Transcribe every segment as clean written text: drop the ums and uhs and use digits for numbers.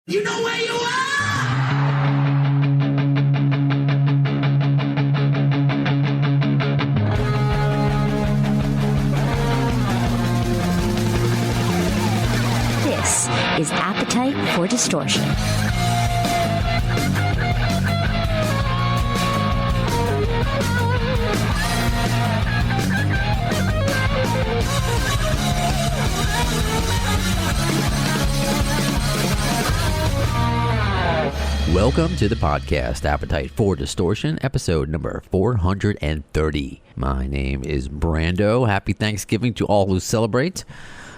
You know where you are! This is Appetite for Distortion. Welcome to the podcast, Appetite for Distortion, episode number 430. My name is Brando. Happy Thanksgiving to all who celebrate,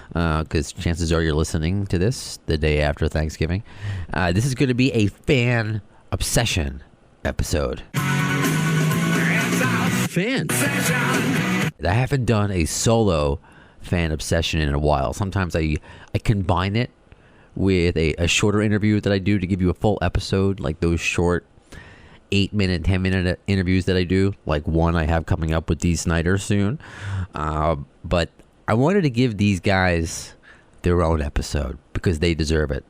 because chances are you're listening to this the day after Thanksgiving. This is going to be a fan obsession episode. Fan obsession. I haven't done a solo fan obsession in a while. Sometimes I combine it with a shorter interview that I do to give you a full episode, like those short 8-minute, 10-minute interviews that I do, like one I have coming up with Dee Snider soon. But I wanted to give these guys their own episode because they deserve it.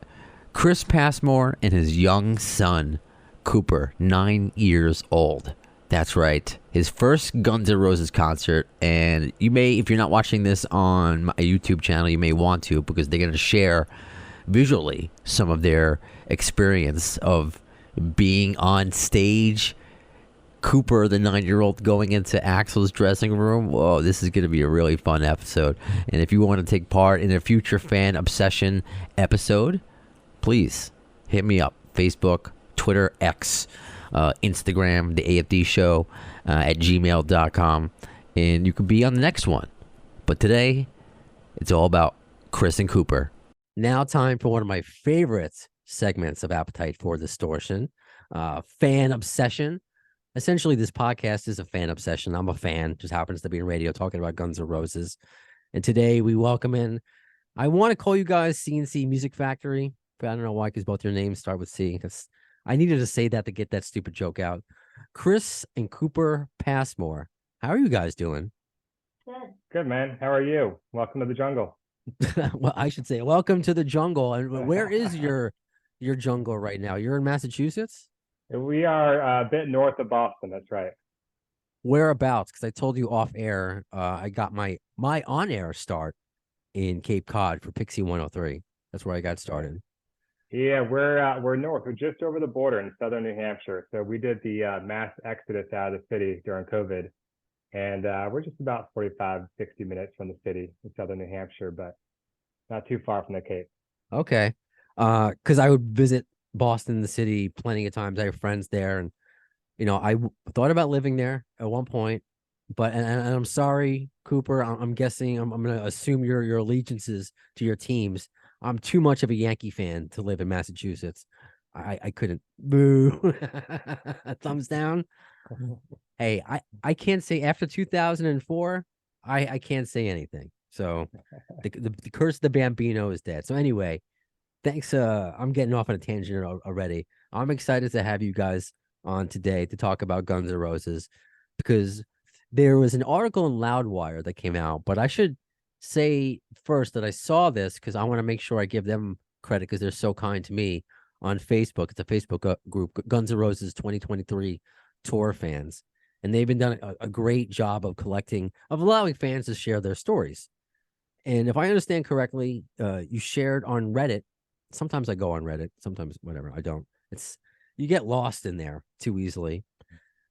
Chris Passmore and his young son, Cooper, 9 years old. That's right. His first Guns N' Roses concert. And you may, if you're not watching this on my YouTube channel, you may want to, because they're going to share visually some of their experience of being on stage. Cooper, the 9-year-old, going into Axl's dressing room. Whoa, this is going to be a really fun episode. And if you want to take part in a future fan obsession episode, please hit me up. Facebook, Twitter, X, Instagram, the AFD show at gmail.com. And you can be on the next one. But today, it's all about Chris and Cooper. Now time for one of my favorite segments of Appetite for Distortion, fan obsession. Essentially, this podcast is a fan obsession. I'm a fan, just happens to be in radio talking about Guns N' Roses. And today we welcome in, I want to call you guys CNC Music Factory, but I don't know why, because both your names start with C. I needed to say that to get that stupid joke out. Chris and Cooper Passmore. How are you guys doing? Good, man. How are you? Welcome to the jungle. Well, I should say welcome to the jungle. And where is your jungle right now? You're in Massachusetts? We are a bit north of Boston. That's right. Whereabouts? Because I told you off air, I got my on-air start in Cape Cod for Pixie 103. That's where I got started. Yeah, we're north. We're just over the border in southern New Hampshire. So we did the mass exodus out of the city during COVID. And we're just about 45, 60 minutes from the city in southern New Hampshire, but not too far from the Cape. Okay. Because I would visit Boston, the city, plenty of times. I have friends there. And, I thought about living there at one point. But, and I'm sorry, Cooper, I'm guessing, I'm going to assume your allegiances to your teams. I'm too much of a Yankee fan to live in Massachusetts. I couldn't. Boo. Thumbs down. Hey, I can't say after 2004, I can't say anything. So the curse of the Bambino is dead. So anyway, thanks. I'm getting off on a tangent already. I'm excited to have you guys on today to talk about Guns N' Roses, because there was an article in Loudwire that came out, but I should say first that I saw this because I want to make sure I give them credit because they're so kind to me on Facebook. It's a Facebook group, Guns N' Roses 2023 tour fans. And they've been done a great job of allowing fans to share their stories. And if I understand correctly, you shared on Reddit. Sometimes I go on Reddit, sometimes whatever, I don't. You get lost in there too easily.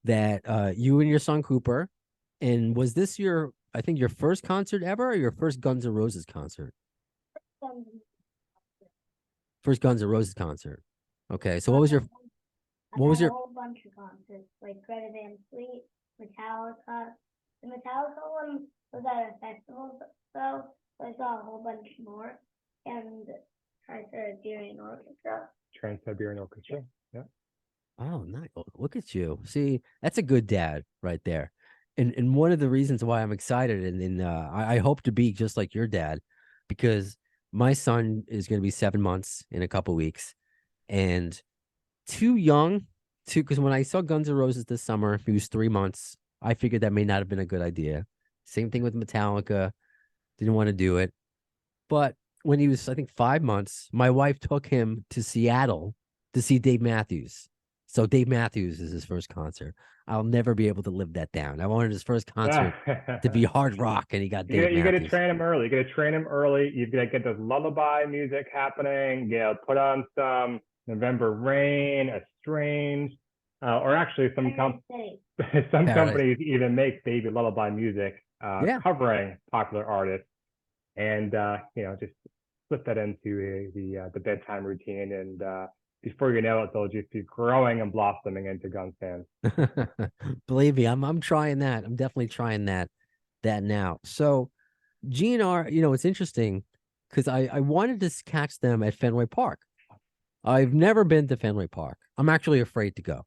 That you and your son Cooper, and was this your first concert ever, or your first Guns N' Roses concert? First Guns N' Roses concert. Okay, so what was your A whole bunch of concerts, like Greta Van Fleet, Metallica. The Metallica one was at a festival, so I saw a whole bunch more. And Trans-Siberian Orchestra. Trans-Siberian Orchestra, yeah. Oh, nice. Look at you. See, that's a good dad right there. And one of the reasons why I'm excited, and I hope to be just like your dad, because my son is going to be 7 months in a couple weeks, and too young because when I saw Guns N' Roses this summer, he was 3 months. I figured that may not have been a good idea. Same thing with Metallica. Didn't want to do it. But when he was, I think, 5 months, my wife took him to Seattle to see Dave Matthews. So Dave Matthews is his first concert. I'll never be able to live that down. I wanted his first concert to be hard rock, and he got Dave You got to Matthews. train him early. You got to train him early. You've got to get this lullaby music happening. You know, put on some November Rain, Estranged, or actually some Paradise companies even make baby lullaby music Yeah. covering popular artists, and you know, just slip that into the bedtime routine, and before you know it, they'll just be growing and blossoming into Guns fans. Believe me, I'm trying that. I'm definitely trying that now. So GNR, it's interesting because I wanted to catch them at Fenway Park. I've never been to Fenway Park. I'm actually afraid to go.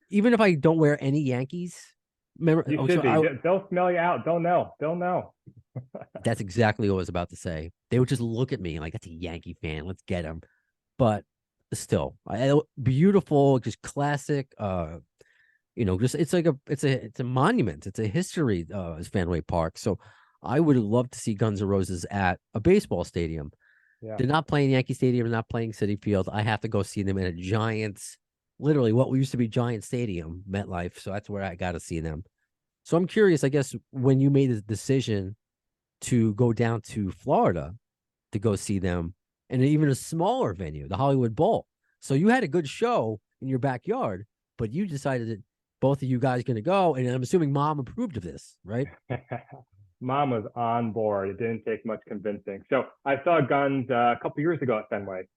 Even if I don't wear any Yankees. Remember, You should be. They'll smell you out. They'll know. They'll know. That's exactly what I was about to say. They would just look at me like, that's a Yankee fan. Let's get him. But still, beautiful, just classic. Just it's a monument. It's a history. Fenway Park. So I would love to see Guns N' Roses at a baseball stadium. Yeah. They're not playing Yankee Stadium. They're not playing Citi Field. I have to go see them in a Giants, literally what used to be Giant Stadium, MetLife. So that's where I got to see them. So I'm curious, I guess, when you made the decision to go down to Florida to go see them, and even a smaller venue, the Hollywood Bowl. So you had a good show in your backyard, but you decided that both of you guys going to go, and I'm assuming Mom approved of this, right? Mom was on board. It didn't take much convincing. So I saw Guns a couple years ago at Fenway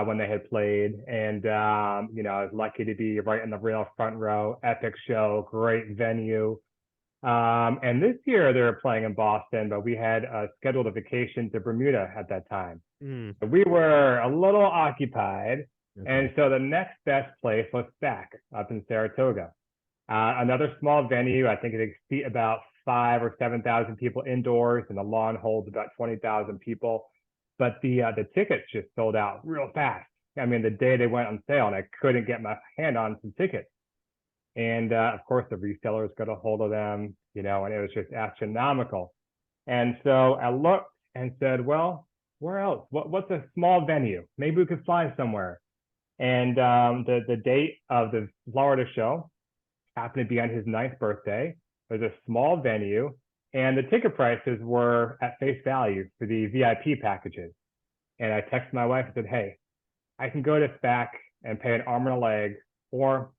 when they had played, and I was lucky to be right in the real front row. Epic show, great venue. And this year they were playing in Boston, but we had scheduled a vacation to Bermuda at that time. So we were a little occupied. Okay. And so the next best place was back up in Saratoga. Another small venue. I think it seat about 5,000 or 7,000 people indoors, and the lawn holds about 20,000 people. But the tickets just sold out real fast. I mean, the day they went on sale, and I couldn't get my hand on some tickets. And of course, the resellers got a hold of them, and it was just astronomical. And so I looked and said, well, where else? What's a small venue? Maybe we could fly somewhere. And the date of the Florida show happened to be on his 9th birthday. It was a small venue, and the ticket prices were at face value for the VIP packages. And I texted my wife and said, hey, I can go to SPAC and pay an arm and a leg, or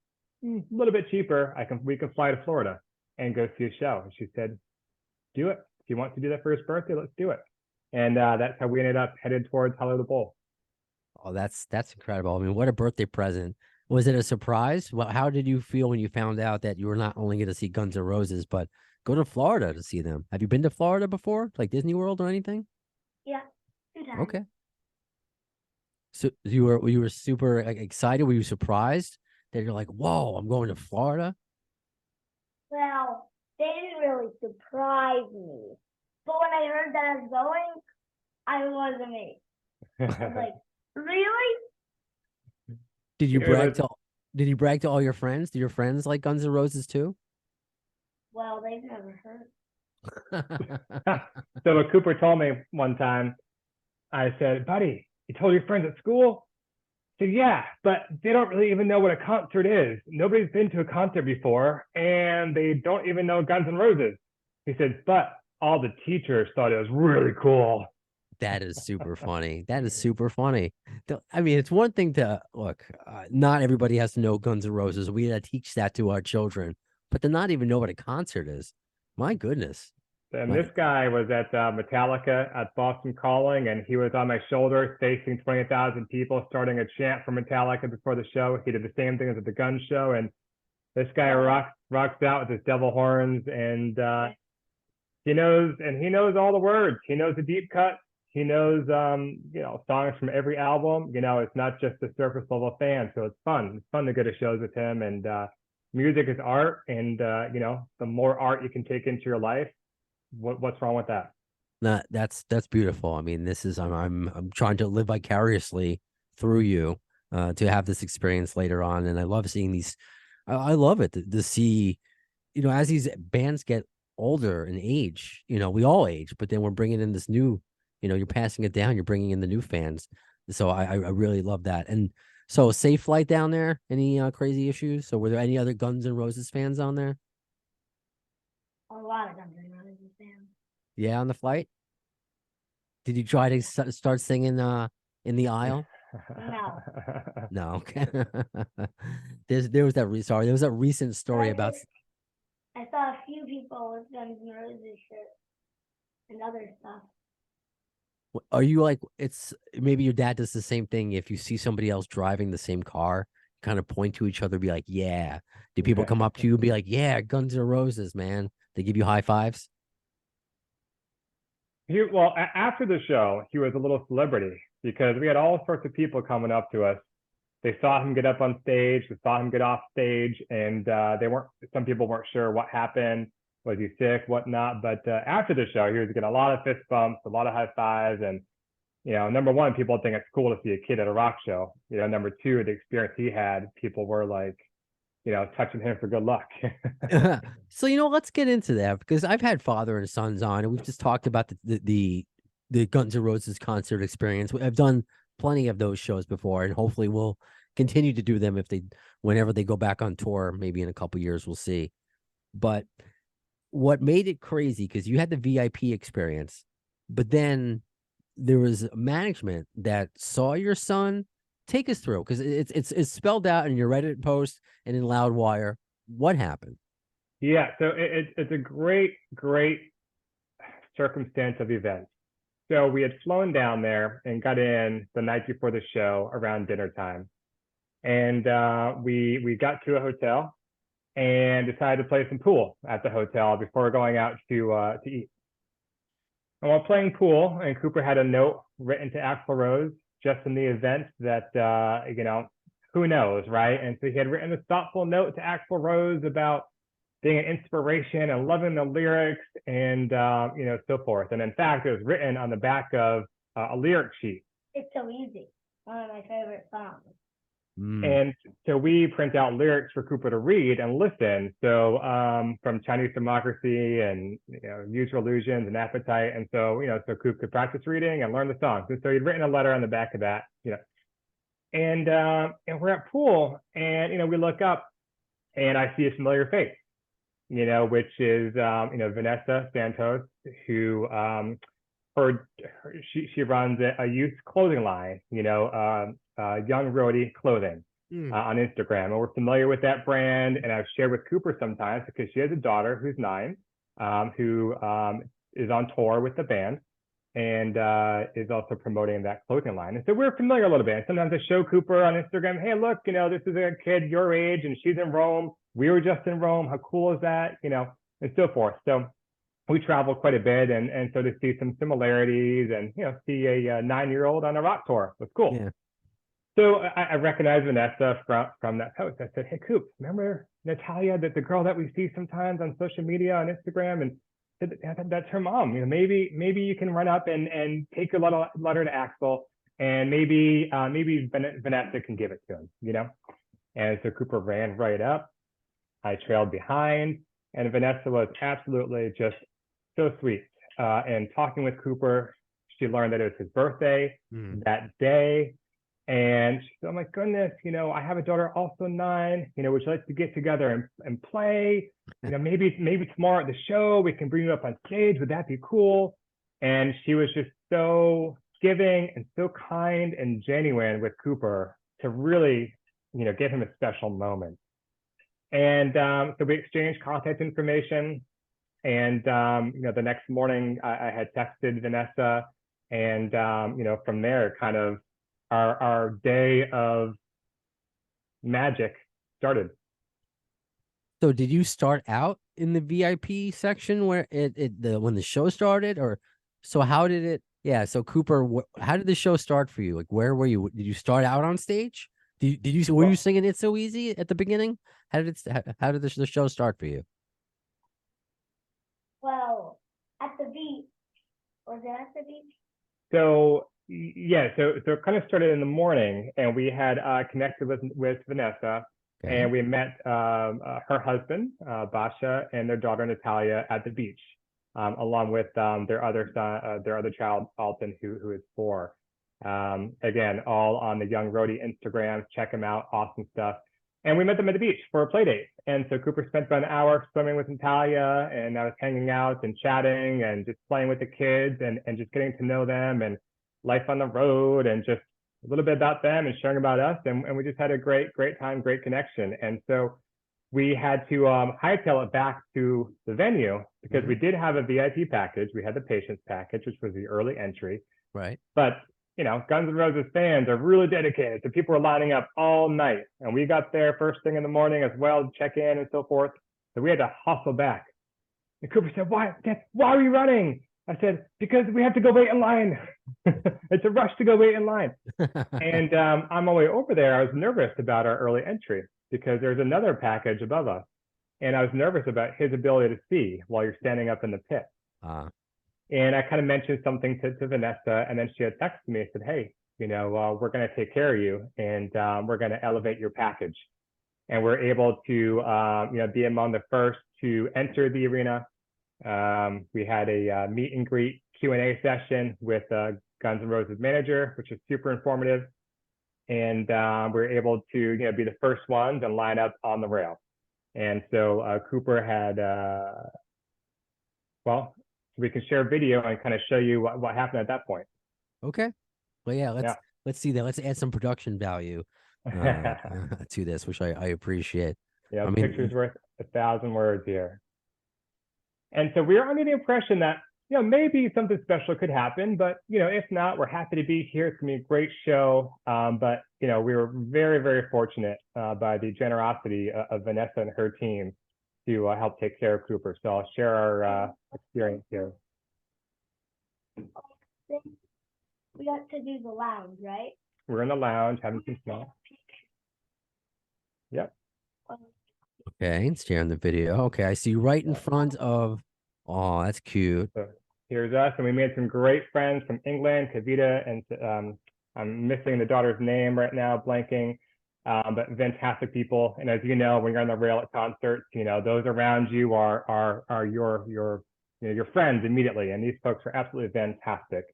a little bit cheaper, we can fly to Florida and go see a show. And she said, do it. If you want to do that for his birthday, let's do it. And that's how we ended up headed towards Hollywood Bowl. Oh, that's incredible. I mean, what a birthday present. Was it a surprise? Well, how did you feel when you found out that you were not only going to see Guns N' Roses, but go to Florida to see them? Have you been to Florida before, like Disney World or anything? Yeah, 2 times. Okay. So you were super excited. Were you surprised that you're like, whoa, I'm going to Florida? Well, they didn't really surprise me. But when I heard that I was going, I was amazed. I was like, really? Did you brag to all your friends? Do your friends like Guns N' Roses too? Well, they've never heard. So what Cooper told me one time, I said, buddy, you told your friends at school? I said, yeah, but they don't really even know what a concert is. Nobody's been to a concert before, and they don't even know Guns N' Roses. He said, but all the teachers thought it was really cool. That is super funny. That is super funny. I mean, it's one thing to look, not everybody has to know Guns N' Roses. We got to teach that to our children, but to not even know what a concert is. My goodness. And this guy was at Metallica at Boston Calling, and he was on my shoulder facing 20,000 people starting a chant for Metallica before the show. He did the same thing as at the Guns show, and this guy rocks out with his devil horns, and he knows all the words. He knows the deep cuts. He knows, songs from every album. It's not just the surface level fan. So it's fun. It's fun to go to shows with him. And music is art. And, the more art you can take into your life, what's wrong with that? No, that's beautiful. I mean, this is, I'm trying to live vicariously through you to have this experience later on. And I love seeing these. I love it to see, as these bands get older in age, we all age, but then we're bringing in this new you're passing it down. You're bringing in the new fans. So I really love that. And so safe flight down there. Any crazy issues? So were there any other Guns N' Roses fans on there? A lot of Guns N' Roses fans. Yeah, on the flight. Did you try to start singing in the aisle? No. No. Okay. There was that there was a recent story about. I saw a few people with Guns N' Roses shirts and other stuff. Are you like, it's maybe your dad does the same thing. If you see somebody else driving the same car, kind of point to each other, be like, yeah. Do people come up to you and be like, yeah, Guns N' Roses, man? They give you high fives? Well, after the show, he was a little celebrity because we had all sorts of people coming up to us. They saw him get up on stage, they saw him get off stage, and some people weren't sure what happened. Was he sick, whatnot? But after the show, he was getting a lot of fist bumps, a lot of high fives, and number one, people think it's cool to see a kid at a rock show. Number two, the experience he had, people were like, touching him for good luck. So let's get into that because I've had father and sons on, and we've just talked about the Guns N' Roses concert experience. I've done plenty of those shows before, and hopefully we'll continue to do them whenever they go back on tour. Maybe in a couple years, we'll see. But what made it crazy, because you had the VIP experience, but then there was management that saw your son. Take us through, because it's spelled out in your Reddit post and in Loudwire. What happened? Yeah, so it's a great circumstance of events. So we had flown down there and got in the night before the show around dinner time, and we got to a hotel and decided to play some pool at the hotel before going out to eat. And while playing pool, and Cooper had a note written to Axl Rose just in the event that who knows, right? And so he had written this thoughtful note to Axl Rose about being an inspiration and loving the lyrics and so forth. And in fact, it was written on the back of a lyric sheet. It's So Easy, one of my favorite songs. And so we print out lyrics for Cooper to read and listen. So from Chinese Democracy and Use Your Illusions and Appetite. And so so Cooper could practice reading and learn the songs. And so he'd written a letter on the back of that, And we're at pool, and we look up, and I see a familiar face, which is Vanessa Santos, who she runs a youth clothing line, Young Roadie Clothing on Instagram, and we're familiar with that brand. And I've shared with Cooper sometimes because she has a daughter who's 9, who is on tour with the band and is also promoting that clothing line. And so we're familiar a little bit. And sometimes I show Cooper on Instagram, hey, look, this is a kid your age, and she's in Rome. We were just in Rome. How cool is that? And so forth. So we travel quite a bit, and so to see some similarities and see a 9-year-old on a rock tour was cool. Yeah. So I recognized Vanessa from that post. I said, hey, Coop, remember Natalia, the girl that we see sometimes on social media, on Instagram? And that's her mom. Maybe you can run up and take a letter to Axl, and maybe Vanessa can give it to him. And so Cooper ran right up. I trailed behind, and Vanessa was absolutely just so sweet. And talking with Cooper, she learned that it was his birthday that day. And she said, oh my goodness, I have a daughter also 9, would you like to get together and play? Maybe tomorrow at the show, we can bring you up on stage. Would that be cool? And she was just so giving and so kind and genuine with Cooper to really, give him a special moment. And so we exchanged contact information. And, the next morning I had texted Vanessa, and, from there, kind of our day of magic started. So did you start out in the VIP section where when the show started, or so how did it? Yeah. So Cooper, how did the show start for you? Like, where were you? Did you start out on stage? Were you singing "It's So Easy" at the beginning? How did the show start for you? Well, at the beach. Was it at the beach? So yeah, so it kind of started in the morning, and we had connected with Vanessa, okay. And we met her husband, Basha, and their daughter, Natalia, at the beach. along with their other son, their other child, Alton, who is 4. Again, all on the Young Roadie Instagram. Check him out. Awesome stuff. And we met them at the beach for a play date. And so Cooper spent about an hour swimming with Natalia, and I was hanging out and chatting and just playing with the kids and just getting to know them and life on the road and just a little bit about them and sharing about us. And we just had a great time, great connection. And so we had to hightail it back to the venue because we did have a VIP package. We had the patients package, which was the early entry. Right. But you know, Guns N' Roses fans are really dedicated. So people were lining up all night. And we got there first thing in the morning as well to check in and so forth. So we had to hustle back. And Cooper said, why are you running? I said, because we have to go wait in line. It's a rush to go wait in line. And on my way over there, I was nervous about our early entry because there's another package above us. And I was nervous about his ability to see while you're standing up in the pit. And I kind of mentioned something to Vanessa, and then she had texted me and said, hey, you know, we're going to take care of you, and we're going to elevate your package. And we're able to, you know, be among the first to enter the arena. We had a meet and greet Q&A session with Guns N' Roses manager, which was super informative. And we were able to, you know, be the first ones and line up on the rail. And so Cooper had, well, we can share video and kind of show you what happened at that point. Okay. Well, yeah, let's see that. Let's add some production value to this, which I appreciate. Yeah, I mean, pictures worth 1,000 words here. And so we were under the impression that, you know, maybe something special could happen, but, you know, if not, we're happy to be here. It's going to be a great show. But, you know, we were very, very fortunate by the generosity of Vanessa and her team to help take care of Cooper. So I'll share our experience here. We got to do the lounge, right? We're in the lounge having some snacks. Yep. Okay, it's sharing the video. Okay, I see right in front of. Oh, that's cute. So here's us, and we made some great friends from England, Kavita, and I'm missing the daughter's name right now, blanking. But fantastic people. And as you know, when you're on the rail at concerts, you know, those around you are your you know, your friends immediately. And these folks are absolutely fantastic.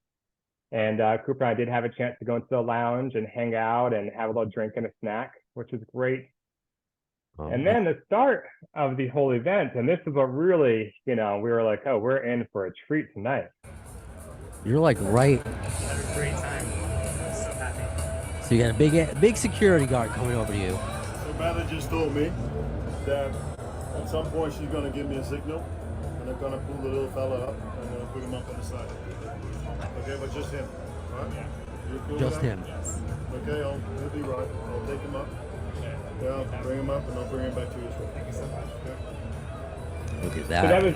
And Cooper and I did have a chance to go into the lounge and hang out and have a little drink and a snack, which was great. Oh, And then the start of the whole event, and this is what really, you know, we were like, oh, we're in for a treat tonight. you're like right. Had a great time. So happy. So you got a big security guard coming over to you. So Bella just told me that at some point she's gonna give me a signal, and they're gonna pull the little fella up and gonna put him up on the side. Okay, but just him, right? Yeah. You cool Just with that? him. Yes. Okay, he'll be right. I'll take him up. Yeah, I'll bring him up and I'll bring him back to his room. Thank you so much. Okay. Look at So that.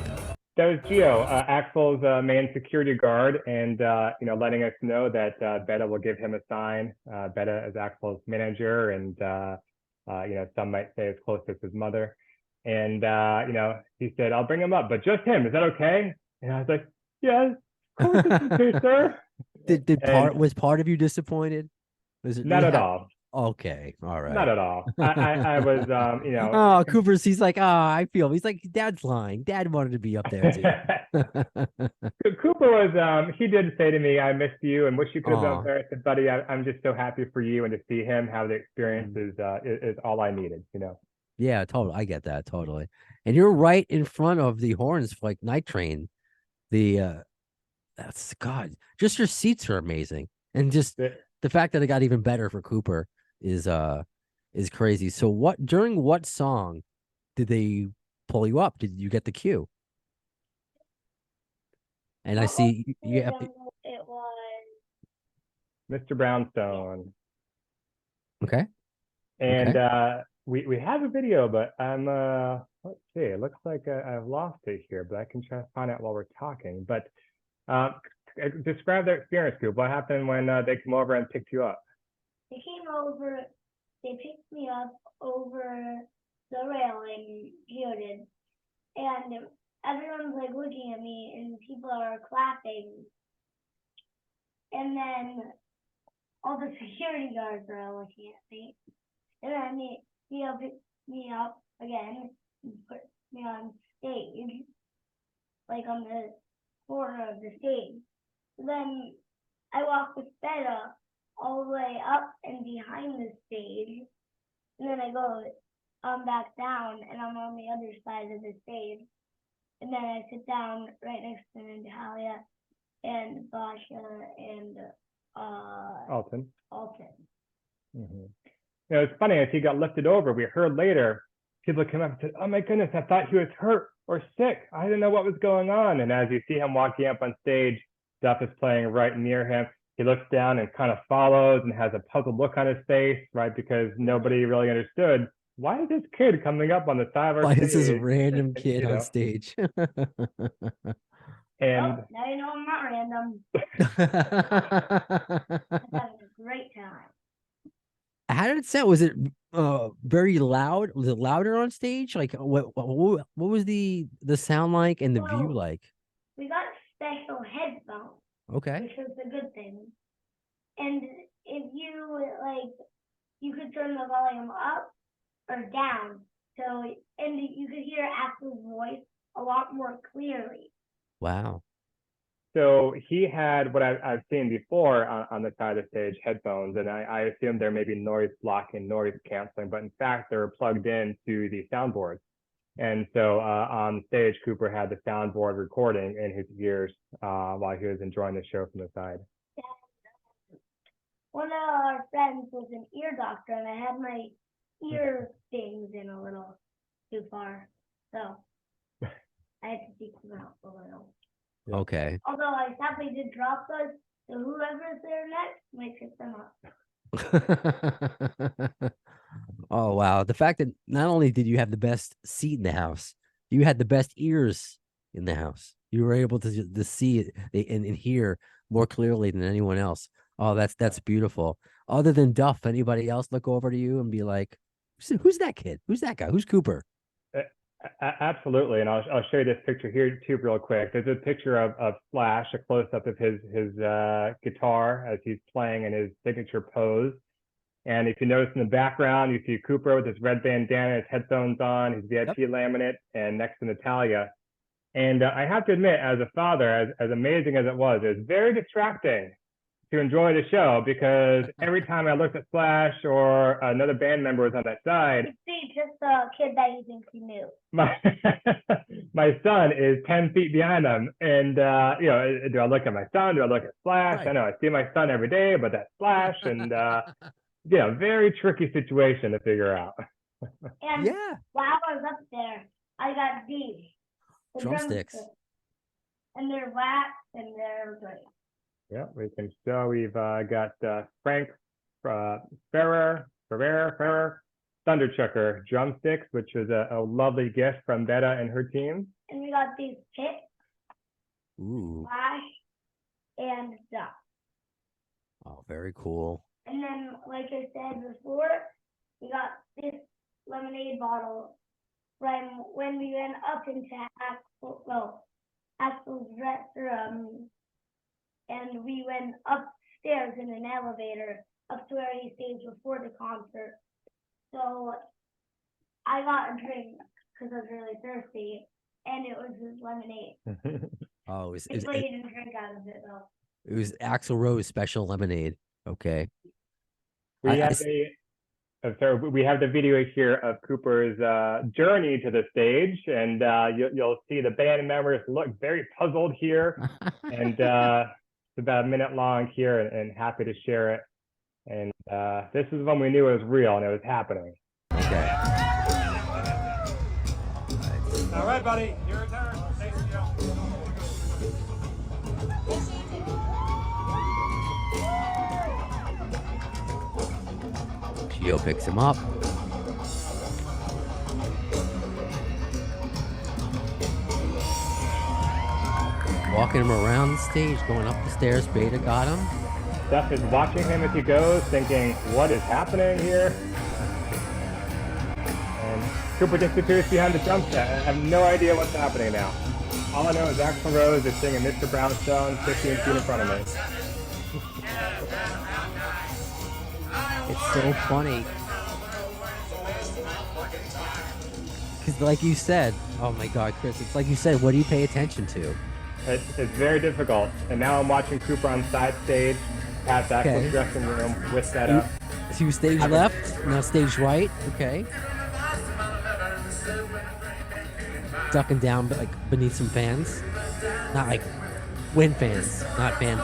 that was Gio, Axel's main security guard, and you know, letting us know that Betta will give him a sign. Betta is Axel's manager, and you know, some might say as close as his mother. And you know, he said, "I'll bring him up, but just him. Is that okay?" And I was like, "Yes, of course it's okay, sir." Was part of you disappointed? Was it Not at all. Okay, all right. Not at all. I was, you know. Oh, Cooper's. He's like, I feel. He's like, Dad's lying. Dad wanted to be up there too. Cooper was, he did say to me, I missed you and wish you could have Aw. been there. I said, buddy, I'm just so happy for you, and to see him have the experience is all I needed, you know. Yeah, totally. I get that totally. And you're right in front of the horns for like Night Train. That's God. Just your seats are amazing, and just the fact that it got even better for Cooper is crazy. So during what song did they pull you up? Did you get the cue? And I see you have. It was Mr. Brownstone. Okay. And Okay. we have a video, but let's see, it looks like I've lost it here, but I can try to find out while we're talking. But describe their experience, Coop. What happened when they came over and picked you up? they came over, they picked me up over the railing, Gio did, and everyone's like looking at me and people are clapping. And then all the security guards are all looking at me. And then Gio picked me up again and put me on stage. like on the corner of the stage. So then I walk with Beta all the way up and behind the stage, and then I go back down, and I'm on the other side of the stage, and then I sit down right next to Natalia and Basha and Alton. Alton. You know, it's funny, as he got lifted over, we heard later, people came up and said, "Oh my goodness, I thought he was hurt or sick. I didn't know what was going on." And as you see him walking up on stage, Duff is playing right near him. He looks down and kind of follows and has a puzzled look on his face, right? Because nobody really understood, why is this kid coming up on the side of our Why stage? is this random kid You on know, stage? and Oh, now you know I'm not random. I'm having a great time. How did it sound? Was it very loud? Was it louder on stage? Like what was the sound like and the view Well, like? We got special headphones, Okay. which was a good thing. And if you you could turn the volume up or down. So, and you could hear Axel's voice a lot more clearly. Wow. so he had what I've seen before on the side of the stage, headphones, and I assumed there may be noise blocking, noise canceling, but in fact, they're plugged into the soundboard. And so on stage, Cooper had the soundboard recording in his ears while he was enjoying the show from the side. One of our friends was an ear doctor, and I had my ear things in a little too far. So I had to take them out a little. Okay. Although I sadly did drop those, so whoever's there next might pick them up. Oh wow. The fact that not only did you have the best seat in the house, you had the best ears in the house. You were able to see it and hear more clearly than anyone else. Oh, that's beautiful. Other than Duff, anybody else look over to you and be like, who's that kid? Who's that guy? Who's Cooper? Absolutely, and I'll show you this picture here too real quick. There's a picture of Flash, a close-up of his guitar as he's playing in his signature pose. And if you notice in the background, you see Cooper with his red bandana, his headphones on, his VIP laminate, and next to Natalia. And I have to admit, as a father, as amazing as it was very distracting to enjoy the show, because every time I looked at Flash or another band member was on that side, You see, just a kid that you think you knew. my son is 10 feet behind them. And, you know, do I look at my son? Do I look at Flash? Right. I know I see my son every day, but that's Flash. And, yeah, very tricky situation to figure out. And Yeah. while I was up there, I got these. the Drumsticks. And they're wax and they're great. Yeah, we can show we've got Frank Ferrer, Thunderchucker drumsticks, which was a lovely gift from Betta and her team. And we got these picks, Ooh. Flash, and Duck. Oh, very cool. And then, like I said before, we got this lemonade bottle from when we went up into Axel's dressing and we went upstairs in an elevator up to where he stayed before the concert. So I got a drink because I was really thirsty, and it was his lemonade. Oh, He didn't drink out of it though. it was Axl Rose special lemonade. Okay. We have the video here of Cooper's journey to the stage, and you'll see the band members look very puzzled here, and it's about a minute long here, and happy to share it. And this is when we knew it was real and it was happening. Okay. All right, buddy, your turn. Thanks, Joe. Gio picks him up. Walking him around the stage, going up the stairs. Beta got him. Duff is watching him as he goes, thinking, what is happening here? And Cooper disappears behind the drum set. I have no idea what's happening now. All I know is Axl Rose is singing Mr. Brownstone 15 feet in front of me. It's so funny because like you said, oh my God, Chris, it's like you said, what do you pay attention to? It's very difficult. And now I'm watching Cooper on side stage, past Axel's Okay. dressing room with setup. Two stage left, now stage right. Okay. Ducking down like beneath some fans. Not like wind fans, not fans.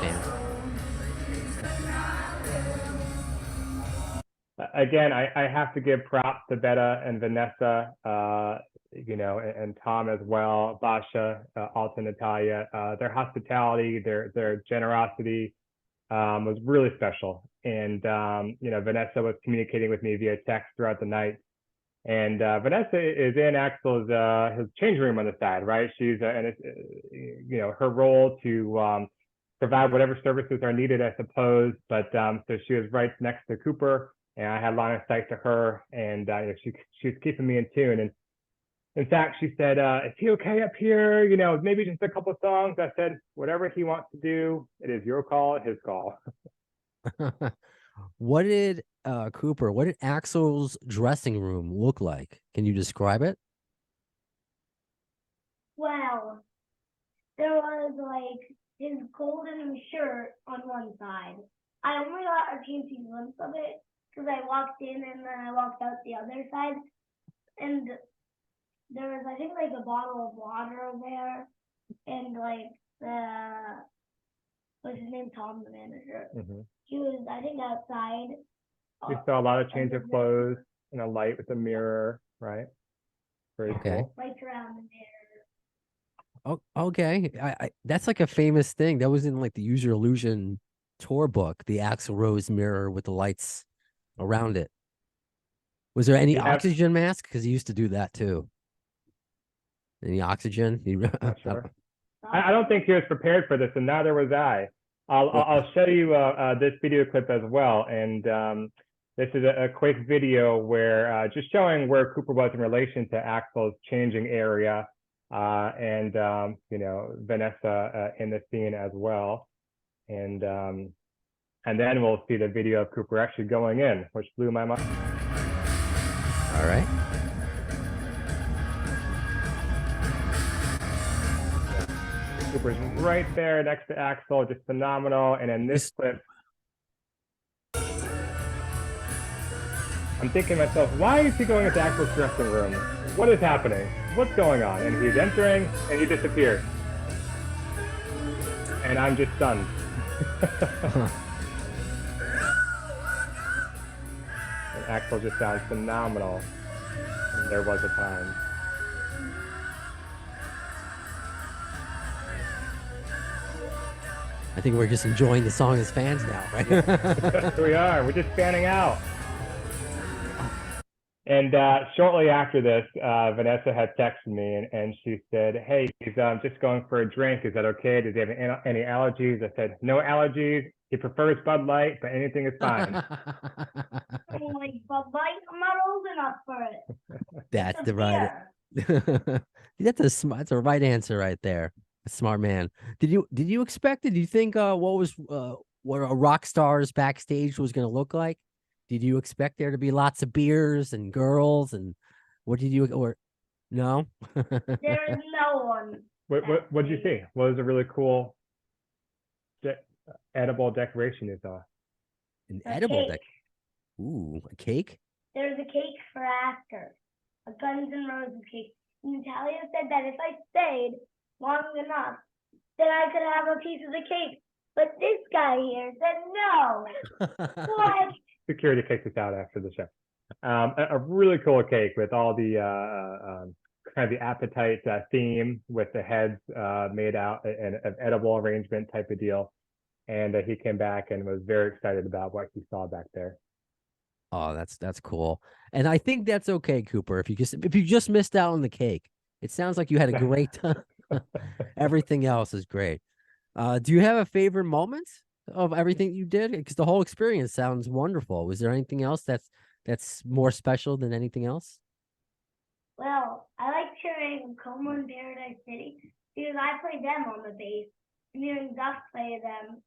Again, I have to give props to Betta and Vanessa, and Tom as well, Basha, Alta, Natalia. Their hospitality, their generosity was really special. And, Vanessa was communicating with me via text throughout the night. And Vanessa is in Axel's his change room on the side, right? She's and it's her role to provide whatever services are needed, I suppose. But so she was right next to Cooper, and I had line of sight to her, and she was keeping me in tune. And in fact, she said, "Is he okay up here? Maybe just a couple of songs." I said, "Whatever he wants to do, it is your call, his call." What did Cooper? What did Axel's dressing room look like? Can you describe it? Well, there was like his golden shirt on one side. I only got a teensy glimpse of it because I walked in and then I walked out the other side, and there was, I think, like a bottle of water there, and like what's his name, Tom, the manager. Mm-hmm. He was, I think, outside. We saw a lot of change of clothes and a light with a mirror, right? Very cool. Lights around the mirror. Oh, okay. I that's like a famous thing. That was in like the Use Your Illusion tour book, the Axl Rose mirror with the lights around it. Was there any oxygen mask? Because he used to do that too. Any oxygen? Not sure. I don't think he was prepared for this, and neither was I. I'll show you this video clip as well, and this is a quick video where just showing where Cooper was in relation to Axl's changing area, and Vanessa in the scene as well, and then we'll see the video of Cooper actually going in, which blew my mind. All right. Cooper's right there next to Axl, just phenomenal. And in this clip, I'm thinking to myself, why is he going into Axl's dressing room? What is happening? What's going on? And he's entering, and he disappears. And I'm just stunned. And Axl just sounds phenomenal. And there was a time. I think we're just enjoying the song as fans now, right? We are. We're just fanning out. And shortly after this, Vanessa had texted me and she said, "Hey, he's just going for a drink. Is that okay? Does he have any allergies?" I said, "No allergies. He prefers Bud Light, but anything is fine." I'm like, Bud Light, I'm not old enough for it. That's the right. That's a right answer right there. A smart man. Did you expect it? Did you think what a rock star's backstage was going to look like? Did you expect there to be lots of beers and girls and what did you or no? There is no one. What did you see? What was a really cool edible decoration you saw? An edible deck. Ooh, a cake? There's a cake for after. A Guns N' Roses cake. Natalia said that if I stayed long enough, then I could have a piece of the cake. But this guy here said no. What? Security kicked us out after the show. A really cool cake with all the kind of the appetite theme with the heads made out and an edible arrangement type of deal. And he came back and was very excited about what he saw back there. Oh, that's cool. And I think that's okay, Cooper. If you just missed out on the cake, it sounds like you had a great time. Everything else is great. Do you have a favorite moment of everything you did? Because the whole experience sounds wonderful. Was there anything else that's more special than anything else? Well, I like hearing Como and Paradise City because I played them on the bass. And hearing Duff play them,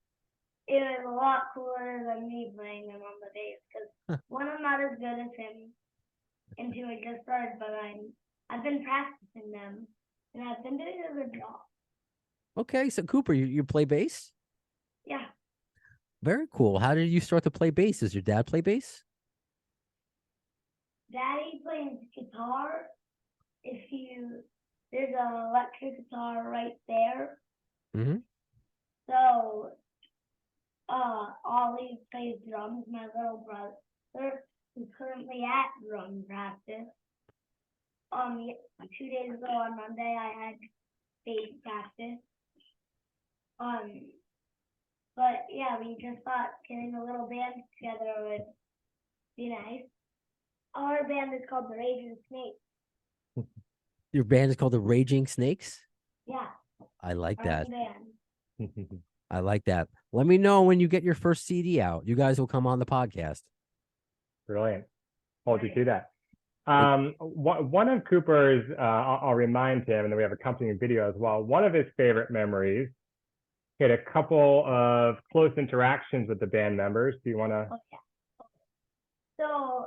it was a lot cooler than me playing them on the bass because one, I'm not as good as him, and two, it just started, but I'm I've been practicing them, and I've been doing a good job. Okay, so Cooper, you play bass? Yeah, Very cool. How did you start to play bass? Does your dad play bass? Daddy plays guitar. There's an electric guitar right there. Mm-hmm. So, Ollie plays drums. My little brother, who's currently at drum practice. 2 days ago on Monday, I had bass practice. But yeah, we just thought getting a little band together would be nice. Our band is called the Raging Snakes. Your band is called the Raging Snakes? Yeah, I like our that. own band. I like that. Let me know when you get your first CD out. You guys will come on the podcast. Brilliant. Hold you to that. One of Cooper's, I'll remind him, and then we have accompanying video as well. One of his favorite memories, he had a couple of close interactions with the band members. Do you want to? Okay. So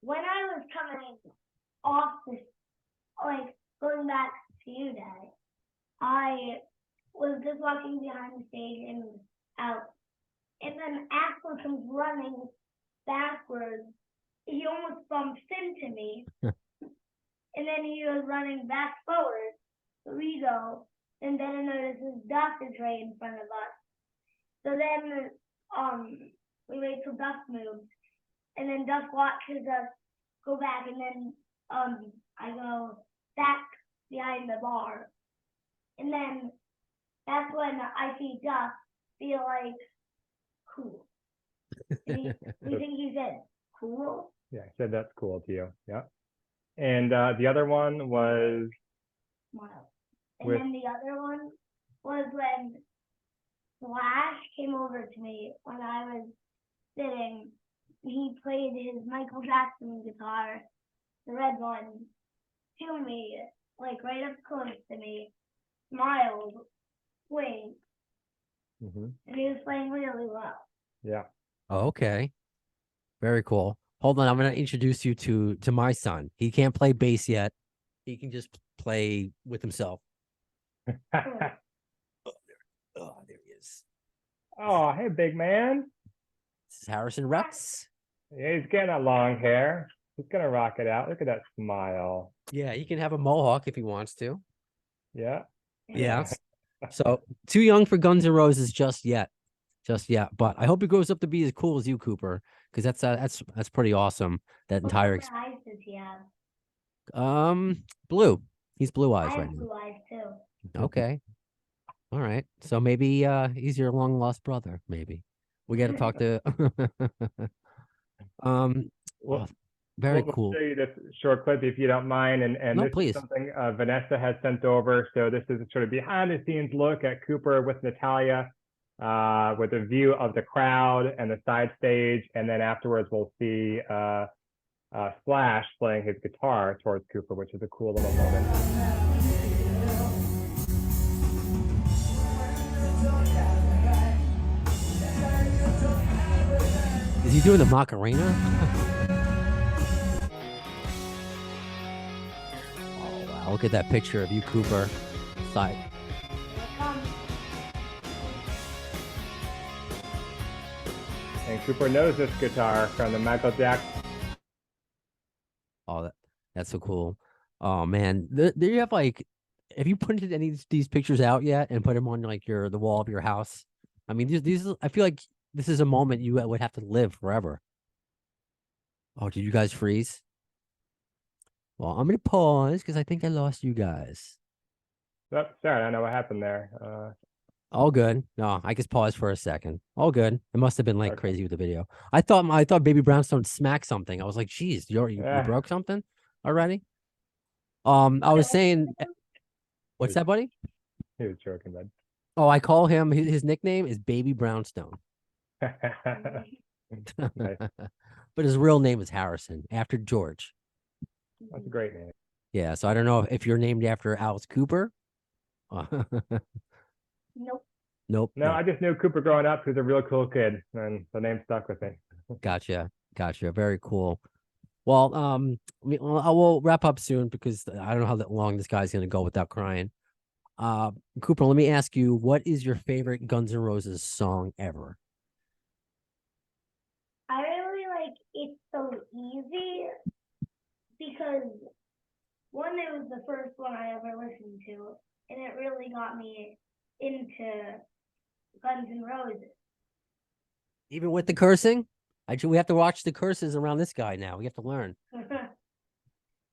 when I was coming off this, like going back to you, Dad, I was just walking behind the stage and out, and then Axel comes running backwards. He almost bumps into me, and then he was running back forward. So we go, and then I notice his duck is right in front of us. So then we wait till Duck moves, and then Duck watches us go back, and then I go back behind the bar, and then that's when I see Duck feel like cool. And we think he said cool. Yeah, I said that's cool to you. Yeah. And the other one was Smile. And then the other one was when Flash came over to me when I was sitting. He played his Michael Jackson guitar, the red one, to me, like right up close to me, smiled, winked, and he was playing really well. Yeah. Okay. Very cool. Hold on, I'm going to introduce you to my son. He can't play bass yet. He can just play with himself. Oh, there he is. Oh, hey, big man. This is Harrison Rex. Yeah, he's getting that long hair. He's gonna rock it out. Look at that smile. Yeah, he can have a mohawk if he wants to. Yeah. Yeah. So too young for Guns N' Roses just yet. But I hope he grows up to be as cool as you, Cooper, because that's pretty awesome. That What entire color eyes does he have? blue. He's blue eyes I right have now. blue eyes too. Okay. All right. So maybe he's your long lost brother. Maybe we got to talk to. Well, oh, very we'll cool. show you this short clip if you don't mind. And No, this please. is something Vanessa has sent over. So this is a sort of behind the scenes look at Cooper with Natalia, with a view of the crowd and the side stage. And then afterwards, we'll see Flash playing his guitar towards Cooper, which is a cool little moment. Is he doing the Macarena? Oh wow! Look at that picture of you, Cooper. Side. And Cooper knows this guitar from the Michael Jackson. Oh, that's so cool. Oh man, do you have like? Have you printed any of these pictures out yet and put them on like the wall of your house? I mean, these I feel like this is a moment you would have to live forever. Oh, did you guys freeze? Well, I'm gonna pause because I think I lost you guys. Oh, sorry, I don't know what happened there. All good. No, I just paused for a second. All good. It must have been like Okay. crazy with the video. I thought Baby Brownstone smacked something. I was like, geez, you broke something already? I was saying, what's that, buddy? He was joking, bud. Oh, I call him. His nickname is Baby Brownstone, Nice. but his real name is Harrison after George. That's a great name. Yeah. So I don't know if you're named after Alice Cooper. Nope. Nope. No, I just knew Cooper growing up. He was a real cool kid, and the name stuck with me. Gotcha. Very cool. Well, I will wrap up soon because I don't know how long this guy's gonna go without crying. Cooper, let me ask you, what is your favorite Guns N' Roses song ever? I really like It's So Easy because one, it was the first one I ever listened to, and it really got me into Guns N' Roses. Even with the cursing? We have to watch the curses around this guy now. We have to learn.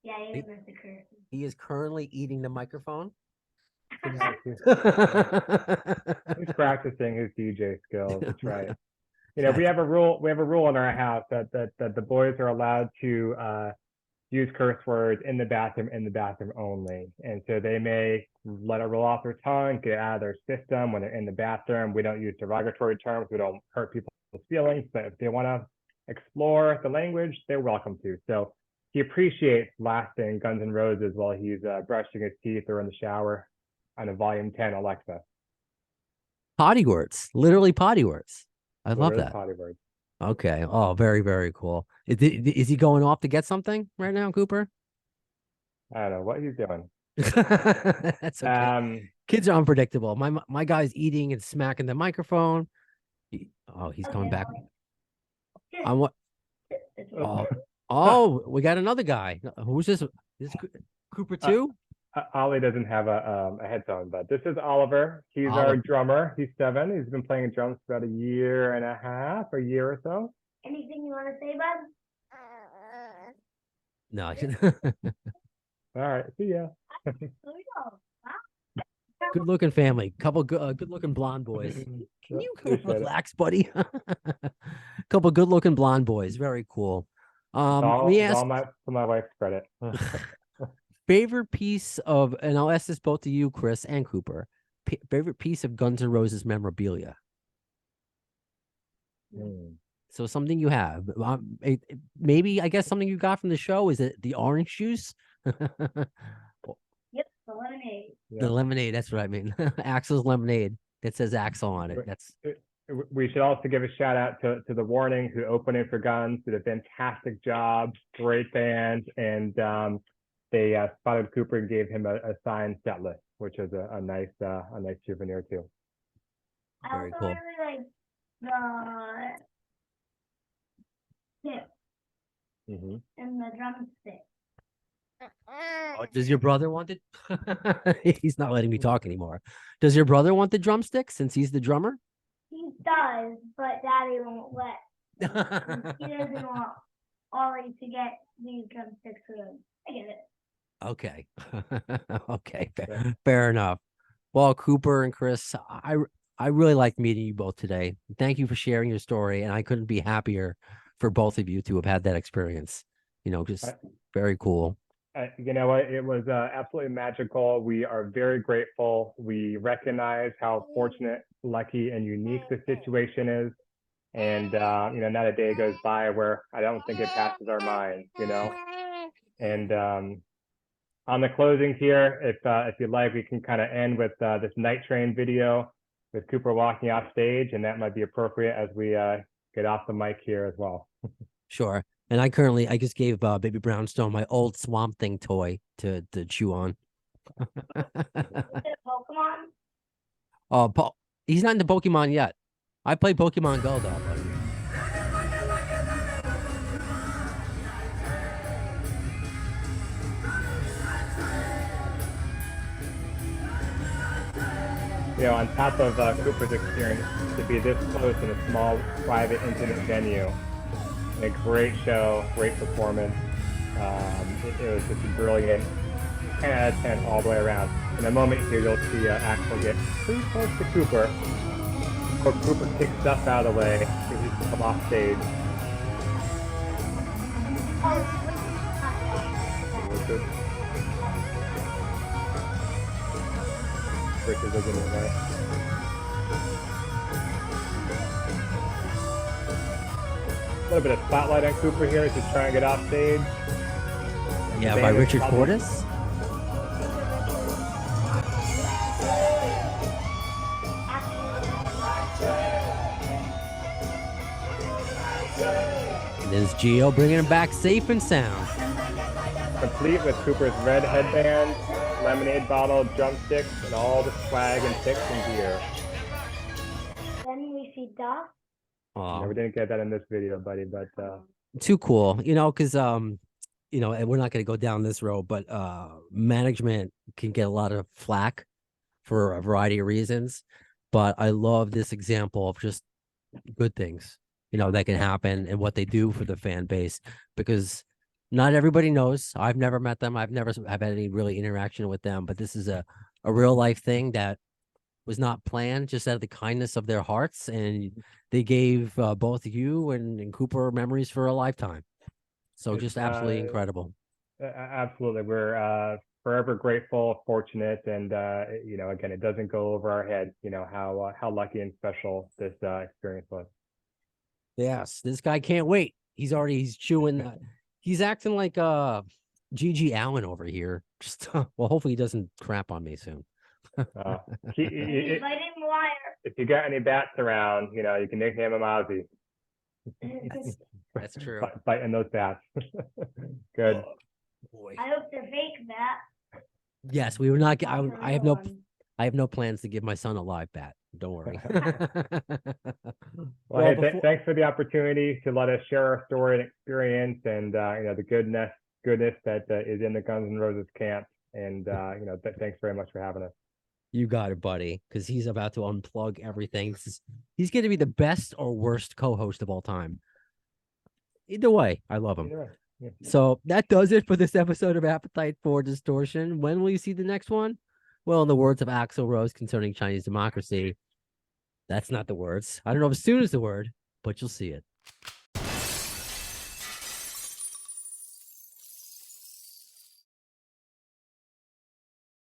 Yeah, even with the curse. He is currently eating the microphone. He's practicing his DJ skills. That's right. We have a rule. We have a rule in our house that the boys are allowed to use curse words in the bathroom only. And so they may let it roll off their tongue, get it out of their system when they're in the bathroom. We don't use derogatory terms. We don't hurt people's feelings. But if they want to explore the language, they're welcome to. So he appreciates blasting Guns N' Roses while he's brushing his teeth or in the shower on a volume 10 Alexa. Potty words, literally potty words. I love that. Potty words. Okay. Oh, very, very cool. Is he going off to get something right now, Cooper? I don't know what he's doing. That's okay. Kids are unpredictable. My guy's eating and smacking the microphone. He's coming back. On what? We got another guy. Who's this? This Cooper too? Ollie doesn't have a headphone, but this is Oliver. He's our drummer. He's 7. He's been playing drums for about a year and a half, a year or so. Anything you want to say, bud? No. All right. See ya. Good looking family. Couple good looking blonde boys. Can you relax, buddy? Couple good looking blonde boys. Very cool. All for my wife's credit. Favorite piece of, and I'll ask this both to you, Chris and Cooper. Favorite piece of Guns N' Roses memorabilia. So something you have, maybe I guess something you got from the show. Is it the orange juice? Yep, the lemonade. The lemonade. That's what I mean. Axel's lemonade. That says Axel on it. We should also give a shout out to the Warning, who opened it for Guns, did a fantastic job. Great band, and they spotted Cooper and gave him a signed set list, which is a nice souvenir too. Very I also cool. really like the tip and the drumstick. Does your brother want it? He's not letting me talk anymore. Does your brother want the drumstick since he's the drummer? He does, but Daddy won't let. He doesn't want Ollie to get these drumsticks for him. I get it. Okay. Okay. Fair enough. Well, Cooper and Chris, I really liked meeting you both today. Thank you for sharing your story, and I couldn't be happier for both of you to have had that experience. Just very cool. You know what? It was absolutely magical. We are very grateful. We recognize how fortunate, lucky, and unique the situation is. And, not a day goes by where I don't think it passes our minds, And on the closings here, if you'd like, we can kind of end with this Night Train video with Cooper walking off stage, and that might be appropriate as we get off the mic here as well. Sure. And I just gave Baby Brownstone my old Swamp Thing toy to chew on. Is it Pokemon? Paul, he's not into Pokemon yet. I play Pokemon Go though. On top of Cooper's experience, to be this close in a small, private, intimate venue, a great show, great performance. It was just brilliant. 10 out of 10 all the way around. In a moment here, you'll see Axel get pretty close to Cooper. But Cooper kicks stuff out of the way. He's come off stage. Richard looking at that. A little bit of spotlight on Cooper here as he's trying to get off stage. Yeah, by Richard Fortas. There's Gio bringing him back safe and sound. Complete with Cooper's red headband, lemonade bottle, drumsticks, and all the swag and picks and gear. Then we see Doc. No, we didn't get that in this video, buddy, but Too cool, because and we're not going to go down this road, but management can get a lot of flack for a variety of reasons. But I love this example of just good things, that can happen and what they do for the fan base, because not everybody knows. I've never met them. I've had any really interaction with them, but this is a real life thing that was not planned, just out of the kindness of their hearts. And they gave both you and Cooper memories for a lifetime. So just absolutely incredible. Absolutely. We're forever grateful, fortunate, and again, it doesn't go over our heads, how lucky and special this experience was. Yes, this guy can't wait. He's chewing. He's acting like Gigi Allen over here. Just well, hopefully he doesn't crap on me soon. He's fighting wire. If you got any bats around, you can nickname him Ozzy. That's true. Fighting those bats. Good. Oh, boy. I hope they're fake bat. Yes, we were not. I have no plans to give my son a live bat. Don't worry. Well, hey, thanks for the opportunity to let us share our story and experience, and the goodness that is in the Guns N' Roses camp. And thanks very much for having us. You got it, buddy, because he's about to unplug everything. He's going to be the best or worst co-host of all time. Either way, I love him. Yeah. So that does it for this episode of Appetite for Distortion. When will you see the next one? Well, in the words of Axl Rose concerning Chinese democracy, that's not the words. I don't know if soon is the word, but you'll see it.